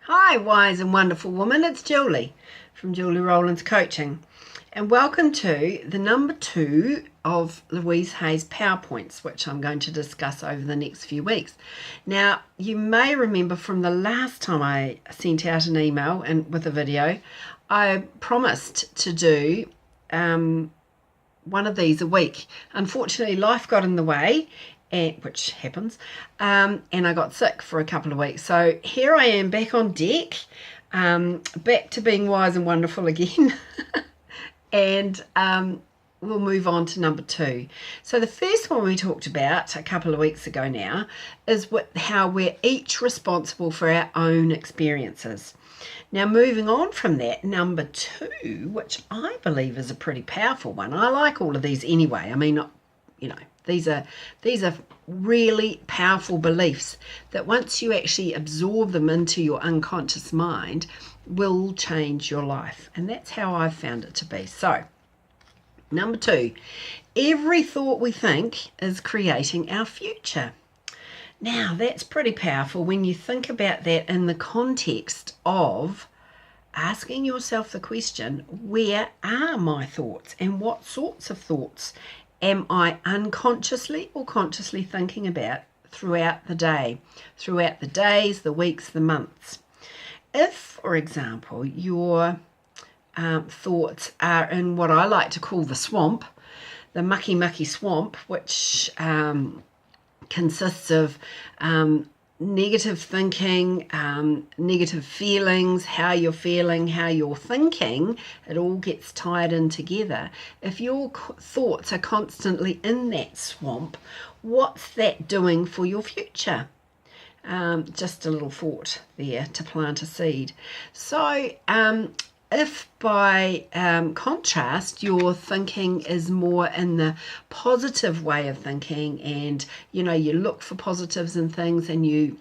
Hi, wise and wonderful woman. It's Julie from Julie Rowland's Coaching, and welcome to the number 2 of Louise Hay's PowerPoints, which I'm going to discuss over the next few weeks. Now, you may remember from the last time I sent out an email and with a video, I promised to do one of these a week. Unfortunately, life got in the way, which happens, and I got sick for a couple of weeks. So here I am back on deck, back to being wise and wonderful again. And we'll move on to number 2. So the first one we talked about a couple of weeks ago now is how we're each responsible for our own experiences. Now, moving on from that, number 2, which I believe is a pretty powerful one. I like all of these anyway. I mean, these are really powerful beliefs that once you actually absorb them into your unconscious mind will change your life. And that's how I've found it to be. So, number 2, every thought we think is creating our future. Now, that's pretty powerful when you think about that in the context of asking yourself the question, where are my thoughts and what sorts of thoughts am I unconsciously or consciously thinking about throughout the day, throughout the days, the weeks, the months? If, for example, your thoughts are in what I like to call the swamp, the mucky swamp, which consists of negative thinking, negative feelings, how you're feeling, how you're thinking, it all gets tied in together. If your thoughts are constantly in that swamp, what's that doing for your future? Just a little thought there to plant a seed. So if by contrast your thinking is more in the positive way of thinking, and you look for positives in things, and you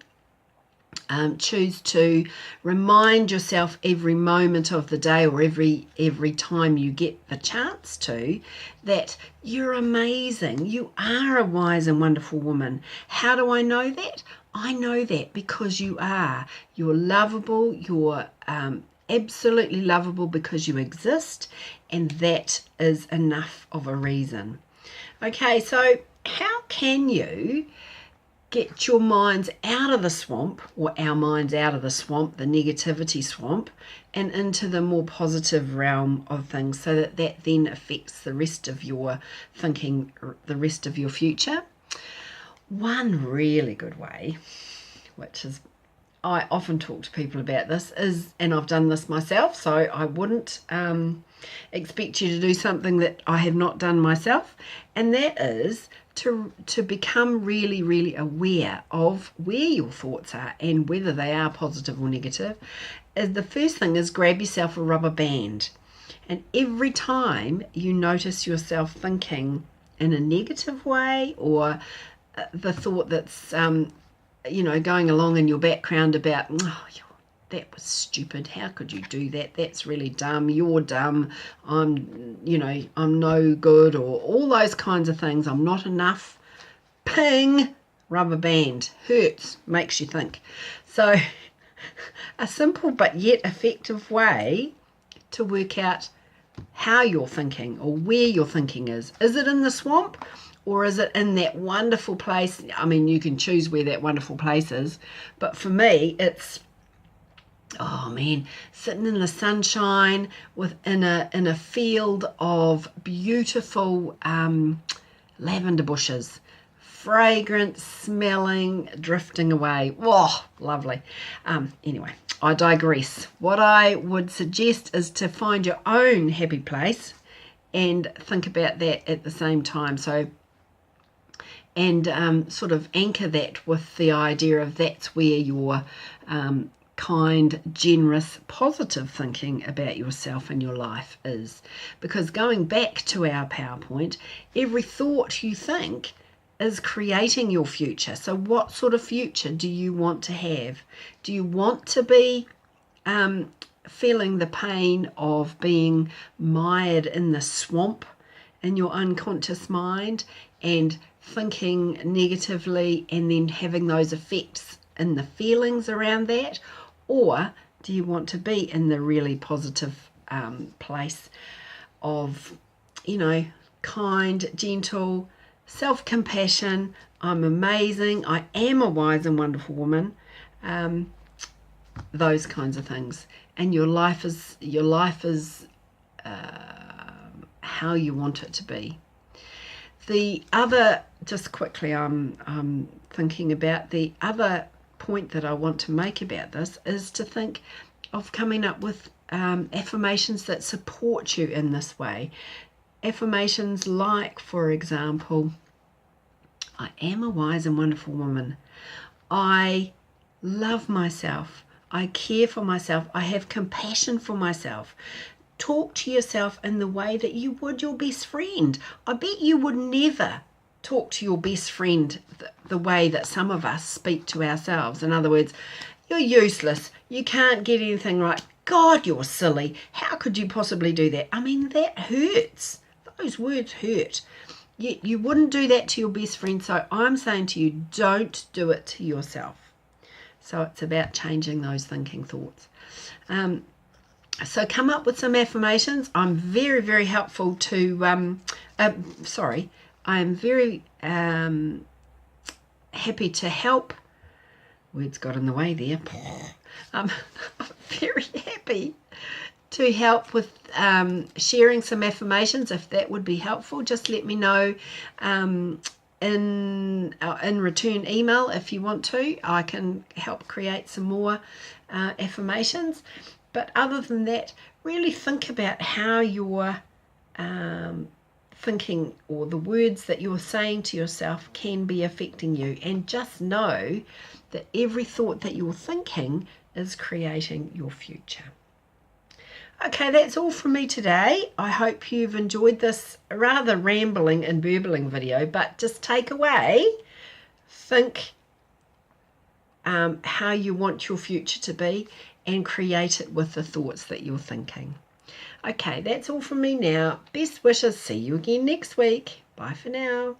choose to remind yourself every moment of the day or every time you get the chance to, that you're amazing, you are a wise and wonderful woman. How do I know that? I know that because you are. You're lovable, you're absolutely lovable because you exist, and that is enough of a reason. Okay, so how can you get your minds out of the swamp, or our minds out of the swamp, the negativity swamp, and into the more positive realm of things, so that then affects the rest of your thinking, the rest of your future? One really good way, which is, I often talk to people about this, is, and I've done this myself, so I wouldn't expect you to do something that I have not done myself, and that is to become really, really aware of where your thoughts are and whether they are positive or negative. The first thing is grab yourself a rubber band, and every time you notice yourself thinking in a negative way, or the thought that's going along in your background about, oh, that was stupid, how could you do that, that's really dumb, you're dumb, I'm no good, or all those kinds of things, I'm not enough, ping, rubber band, hurts, makes you think. So a simple but yet effective way to work out how you're thinking, or where your thinking is it in the swamp, or is it in that wonderful place? I mean, you can choose where that wonderful place is, but for me, it's, oh man, sitting in the sunshine in a field of beautiful lavender bushes, fragrant smelling, drifting away. Whoa, lovely. Anyway, I digress. What I would suggest is to find your own happy place and think about that at the same time. So, and sort of anchor that with the idea of that's where your kind, generous, positive thinking about yourself and your life is. Because going back to our PowerPoint, every thought you think is creating your future. So what sort of future do you want to have? Do you want to be feeling the pain of being mired in the swamp in your unconscious mind and thinking negatively, and then having those effects in the feelings around that? Or do you want to be in the really positive place of, kind, gentle, self-compassion, I'm amazing, I am a wise and wonderful woman, those kinds of things. And your life is how you want it to be. The other, just quickly, I'm thinking about the other point that I want to make about this is to think of coming up with affirmations that support you in this way. Affirmations like, for example, I am a wise and wonderful woman. I love myself. I care for myself. I have compassion for myself. Talk to yourself in the way that you would your best friend. I bet you would never talk to your best friend the way that some of us speak to ourselves. In other words, you're useless. You can't get anything right. God, you're silly. How could you possibly do that? I mean, that hurts. Those words hurt. You wouldn't do that to your best friend. So I'm saying to you, don't do it to yourself. So it's about changing those thinking thoughts. So come up with some affirmations. I'm very, very helpful to, I'm very happy to help. Words got in the way there. I'm very happy to help with sharing some affirmations. If that would be helpful, just let me know in return email if you want to. I can help create some more affirmations. But other than that, really think about how you're thinking, or the words that you're saying to yourself can be affecting you. And just know that every thought that you're thinking is creating your future. Okay, that's all from me today. I hope you've enjoyed this rather rambling and burbling video, but just take away, think how you want your future to be and create it with the thoughts that you're thinking. Okay, that's all from me now. Best wishes. See you again next week. Bye for now.